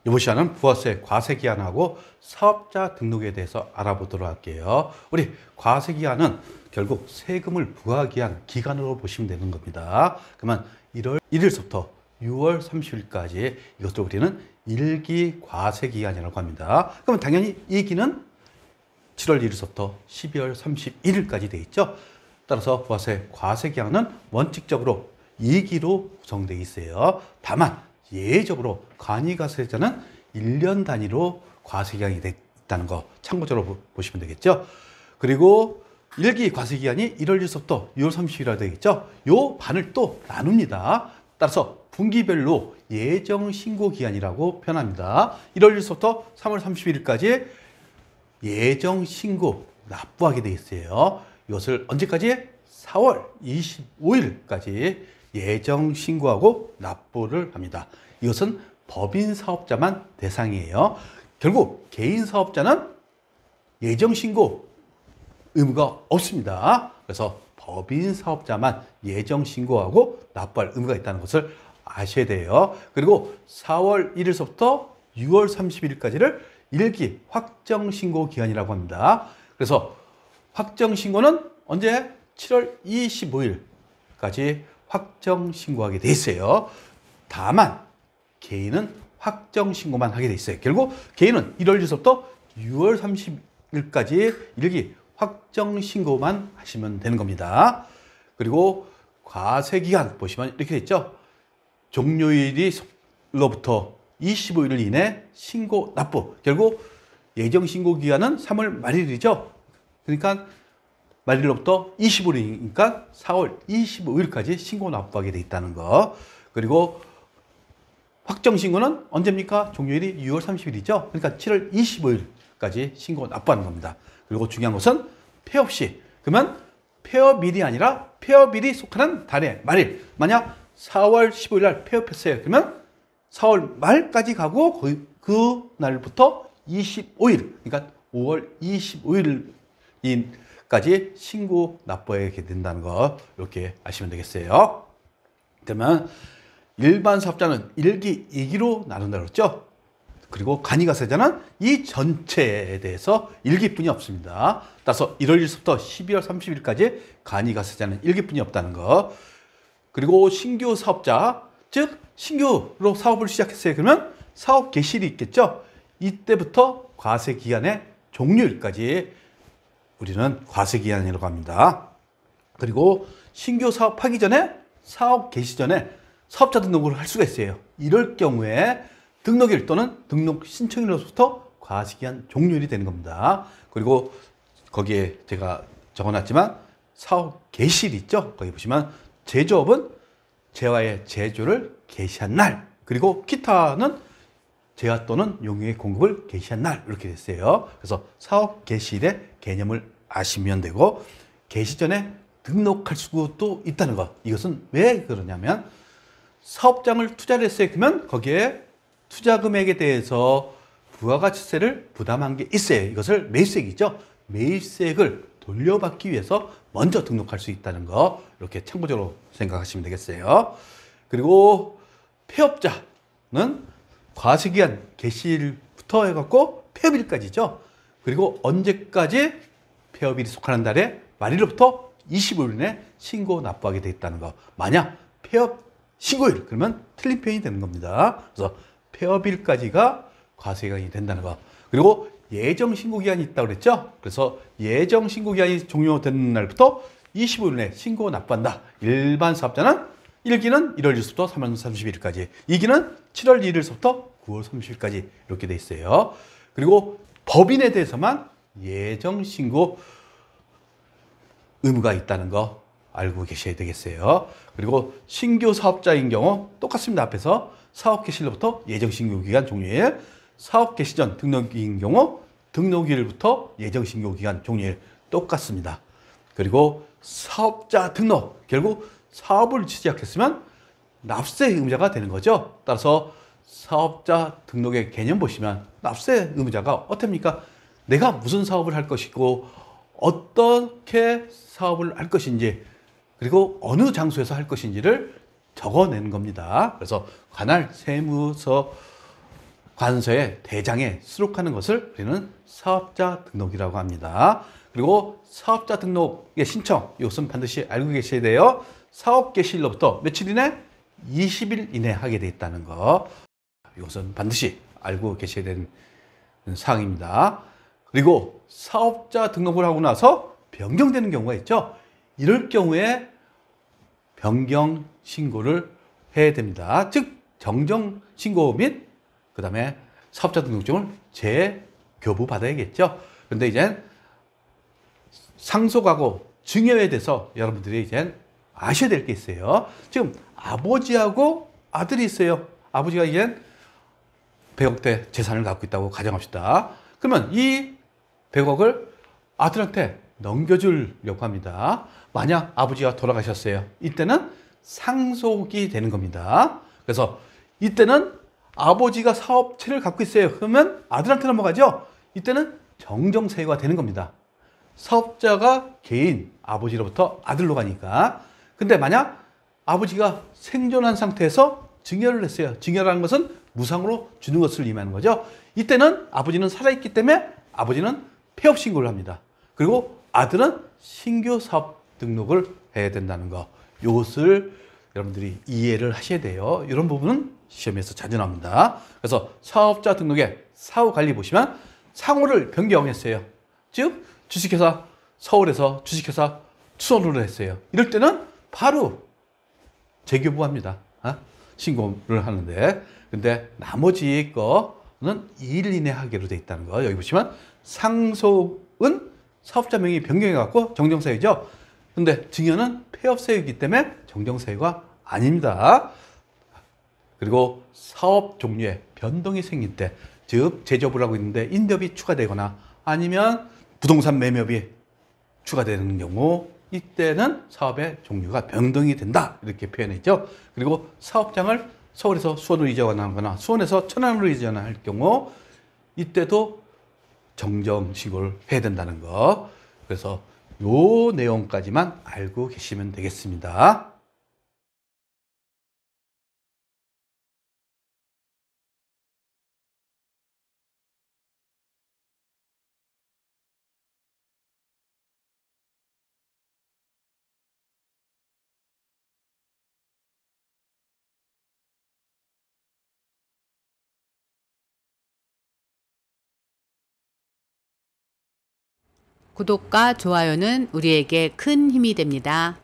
이번 시간은 부가세 과세기한하고 사업자 등록에 대해서 알아보도록 할게요. 우리 과세기한은 결국 세금을 부과하기 위한 기간으로 보시면 되는 겁니다. 그러면 1월 1일부터 6월 30일까지 이것을 우리는 일기 과세기간이라고 합니다. 그러면 당연히 이 기는 7월 1일부터 12월 31일까지 되어 있죠. 따라서 부가세 과세기한은 원칙적으로 2기로 구성되어 있어요. 다만 예외적으로 간이가세자는 1년 단위로 과세기간이 있다는 거 참고적으로 보시면 되겠죠. 그리고 1기 과세기간이 1월 1일부터 6월 30일이라 되어 있죠. 요 반을 또 나눕니다. 따라서 분기별로 예정신고기간이라고 표현합니다. 1월 1일부터 3월 31일까지 예정신고 납부하게 되어 있어요. 이것을 언제까지? 4월 25일까지 예정신고하고 납부를 합니다. 이것은 법인 사업자만 대상이에요. 결국 개인 사업자는 예정신고 의무가 없습니다. 그래서 법인 사업자만 예정신고하고 납부할 의무가 있다는 것을 아셔야 돼요. 그리고 4월 1일부터 6월 30일까지를 일기 확정신고 기간이라고 합니다. 그래서 확정신고는 언제? 7월 25일까지 확정신고하게 돼 있어요. 다만 개인은 확정신고만 하게 돼 있어요. 결국 개인은 1월 1일부터 6월 30일까지 일기 확정신고만 하시면 되는 겁니다. 그리고 과세기간 보시면 이렇게 돼 있죠. 종료일로부터 25일 이내 신고 납부. 결국 예정신고기간은 3월 말일이죠. 그러니까 말일로부터 25일이니까 4월 25일까지 신고 납부하게 돼 있다는 거. 그리고 확정신고는 언제입니까? 종료일이 6월 30일이죠. 그러니까 7월 25일까지 신고 납부하는 겁니다. 그리고 중요한 것은 폐업시. 그러면 폐업일이 아니라 폐업일이 속하는 달의 말일. 만약 4월 15일 날 폐업했어요. 그러면 4월 말까지 가고 그 날부터 25일, 그러니까 5월 25일까지 신고 납부하게 된다는 거 이렇게 아시면 되겠어요. 그러면 일반 사업자는 1기, 2기로 나눈다고 그랬죠. 그리고 간이가세자는 이 전체에 대해서 1기뿐이 없습니다. 따라서 1월 1일부터 12월 30일까지 간이가세자는 1기뿐이 없다는 거. 그리고 신규 사업자, 즉 신규로 사업을 시작했어요. 그러면 사업 개시일이 있겠죠. 이때부터 과세기간의 종료일까지 우리는 과세기간이라고 합니다. 그리고 신규 사업하기 전에 사업 개시 전에 사업자 등록을 할 수가 있어요. 이럴 경우에 등록일 또는 등록 신청일로부터 과세기간 종료일이 되는 겁니다. 그리고 거기에 제가 적어놨지만 사업 개시일 있죠. 거기 보시면 제조업은 재화의 제조를 개시한 날, 그리고 기타는 재화 또는 용유의 공급을 개시한 날 이렇게 됐어요. 그래서 사업 개시일의 개념을 아시면 되고, 개시 전에 등록할 수도 있다는 것. 이것은 왜 그러냐면 사업장을 투자를 했어요. 그러면 거기에 투자 금액에 대해서 부가가치세를 부담한 게 있어요. 이것을 매입세액이죠. 매입세액을 돌려받기 위해서 먼저 등록할 수 있다는 거 이렇게 참고적으로 생각하시면 되겠어요. 그리고 폐업자는 과세기간 개시일부터 해갖고 폐업일까지죠. 그리고 언제까지 폐업일이 속하는 달에 말일로부터 25일 내에 신고 납부하게 돼 있다는 거. 만약 폐업 신고일 그러면 틀린 표현이 되는 겁니다. 그래서 폐업일까지가 과세기간이 된다는 거. 그리고 예정 신고기간이 있다고 그랬죠. 그래서 예정 신고기간이 종료되는 날부터 25일 내에 신고 납부한다. 일반 사업자는 1기는 1월 1일부터 3월 30일까지, 2기는 7월 1일부터 9월 30일까지 이렇게 돼 있어요. 그리고 법인에 대해서만 예정 신고 의무가 있다는 거 알고 계셔야 되겠어요. 그리고 신규 사업자인 경우 똑같습니다. 앞에서 사업 개시일로부터 예정 신고 기간 종료일, 사업 개시 전 등록일인 경우 등록일부터 예정 신고 기간 종료일 똑같습니다. 그리고 사업자 등록, 결국 사업을 시작했으면 납세 의무자가 되는 거죠. 따라서 사업자 등록의 개념 보시면 납세 의무자가 어떻습니까? 내가 무슨 사업을 할 것이고 어떻게 사업을 할 것인지, 그리고 어느 장소에서 할 것인지를 적어내는 겁니다. 그래서 관할 세무서 관서의 대장에 수록하는 것을 우리는 사업자 등록이라고 합니다. 그리고 사업자 등록의 신청, 이것은 반드시 알고 계셔야 돼요. 사업 개시일로부터 며칠 이내? 20일 이내 하게 돼 있다는 거. 이것은 반드시 알고 계셔야 되는 사항입니다. 그리고 사업자 등록을 하고 나서 변경되는 경우가 있죠. 이럴 경우에 변경 신고를 해야 됩니다. 즉 정정 신고 및 그다음에 사업자 등록증을 재교부 받아야겠죠. 그런데 이제 상속하고 증여에 대해서 여러분들이 이제 아셔야 될 게 있어요. 지금 아버지하고 아들이 있어요. 아버지가 이제 100억대 재산을 갖고 있다고 가정합시다. 그러면 이 100억을 아들한테 넘겨주려고 합니다. 만약 아버지가 돌아가셨어요. 이때는 상속이 되는 겁니다. 그래서 이때는 아버지가 사업체를 갖고 있어요. 그러면 아들한테 넘어가죠. 이때는 정정세유가 되는 겁니다. 사업자가 개인 아버지로부터 아들로 가니까. 근데 만약 아버지가 생존한 상태에서 증여를 했어요. 증여라는 것은 무상으로 주는 것을 의미하는 거죠. 이때는 아버지는 살아있기 때문에 아버지는 폐업 신고를 합니다. 그리고 아들은 신규 사업 등록을 해야 된다는 거. 이것을 여러분들이 이해를 하셔야 돼요. 이런 부분은 시험에서 자주 나옵니다. 그래서 사업자 등록에 사후관리 보시면 상호를 변경했어요. 즉 주식회사 서울에서 주식회사 수원으로 했어요. 이럴 때는 바로 재교부합니다. 신고를 하는데. 근데 나머지 거는 2일 이내 하기로 돼 있다는 거. 여기 보시면 상속은 사업자 명의 변경해 갖고 정정세유죠. 근데 증여는 폐업세유이기 때문에 정정세유가 아닙니다. 그리고 사업 종류에 변동이 생길 때, 즉 재조업을 하고 있는데 인접이 추가되거나 아니면 부동산 매매업이 추가되는 경우, 이때는 사업의 종류가 변동이 된다, 이렇게 표현했죠. 그리고 사업장을 서울에서 수원으로 이전하거나 수원에서 천안으로 이전할 경우 이때도 정정 신고를 해야 된다는 거. 그래서 요 내용까지만 알고 계시면 되겠습니다. 구독과 좋아요는 우리에게 큰 힘이 됩니다.